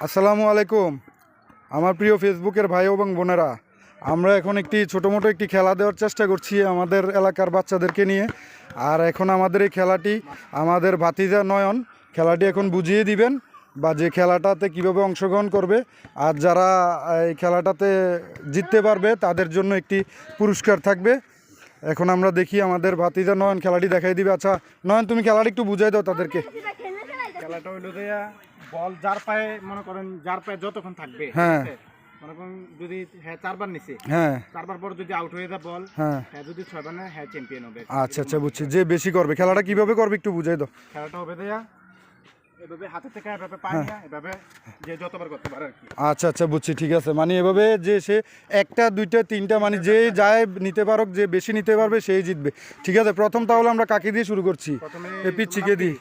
আসসালামু আলাইকুম আমার প্রিয় ফেসবুকের ভাই এবং বোনেরা, আমরা এখন একটি ছোটোমোটো একটি খেলা দেওয়ার চেষ্টা করছি আমাদের এলাকার বাচ্চাদেরকে নিয়ে। আর এখন আমাদের এই খেলাটি আমাদের ভাতিজা নয়ন খেলাটি এখন বুঝিয়ে দিবেন, বা যে খেলাটাতে কিভাবে অংশগ্রহণ করবে আর যারা এই খেলাটাতে জিততে পারবে তাদের জন্য একটি পুরস্কার থাকবে। এখন আমরা দেখি আমাদের ভাতিজা নয়ন খেলাটি দেখাই দিবে। আচ্ছা নয়ন, তুমি খেলাটি একটু বুঝাই দাও তাদেরকে। খেলাটা হইলো যে বল যার পায়ে মনে করেন যার পায়ে যতক্ষণ থাকবে, হ্যাঁ মনে করেন যদি হ্যাঁ 4 বার নিছে, হ্যাঁ 4 বার পর যদি আউট হয়ে যায় বল, হ্যাঁ হ্যাঁ যদি 6 বার নেয় হ্যাঁ চ্যাম্পিয়ন হবে। আচ্ছা আচ্ছা বুঝছি, যে বেশি করবে। খেলাটা কিভাবে করবে একটু বুঝাই দাও। খেলাটা হবে দেয়া এভাবে হাতে থেকে এভাবে পায় না, এভাবে যে যতবার করতে পারে আর কি। আচ্ছা আচ্ছা বুঝছি, ঠিক আছে। মানে এভাবে যে সে একটা দুইটা তিনটা মানে যে যায় নিতে পারুক, যে বেশি নিতে পারবে সেই জিতবে। ঠিক আছে, প্রথম তাহলে আমরা কাকে দিয়ে শুরু করছি? প্রথমে এই পিচ্ছিকে দিই।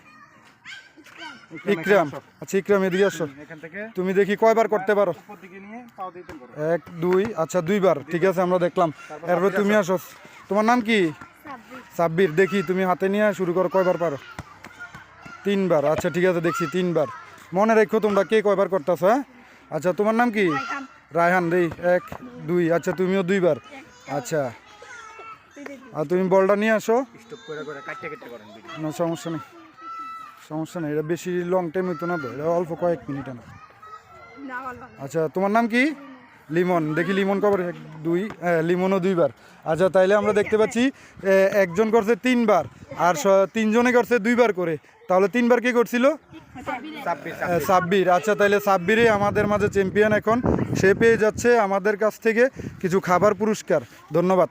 ইকরাম। আচ্ছা ইকরাম এদিকে আসো। এখান থেকে তুমি দেখি কয়বার করতে পারো? উপর দিকে নিয়ে পাও দিতে করো। 1 2 আচ্ছা 2 বার, ঠিক আছে আমরা দেখলাম। এরপর তুমি আসো। তোমার নাম কি? সাব্বির। দেখি তুমি হাতে নিয়ে শুরু করো, কয়বার পারো? 3 বার। আচ্ছা ঠিক আছে, দেখছি 3 বার। মনে রেখো তোমরা কে কয়বার করতেছো। হ্যাঁ আচ্ছা তোমার নাম কি? রায়হান। দেই 1 2। আচ্ছা তুমিও 2 বার। আচ্ছা আর তুমি বলটা নিয়ে আসো। স্টপ করে করে কাটতে কাটতে করেন ভিডিও। না সমস্যা নেই, সমস্যা নেই, এটা বেশি লং টাইম হইতো না তো, এটা অল্প কয়েক মিনিট না। আচ্ছা তোমার নাম কি? লিমন। দেখি লিমন কবার? 1 2। হ্যাঁ লিমনও 2 বার। আচ্ছা তাইলে আমরা দেখতে পাচ্ছি একজন করছে 3 বার আর 3 জনে করছে 2 বার করে, তাহলে 3 বার কে করছিল? সাব্বির। আচ্ছা তাইলে সাব্বিরই আমাদের মাঝে চ্যাম্পিয়ন। এখন সে পেয়ে যাচ্ছে আমাদের কাছ থেকে কিছু খাবার পুরস্কার। ধন্যবাদ।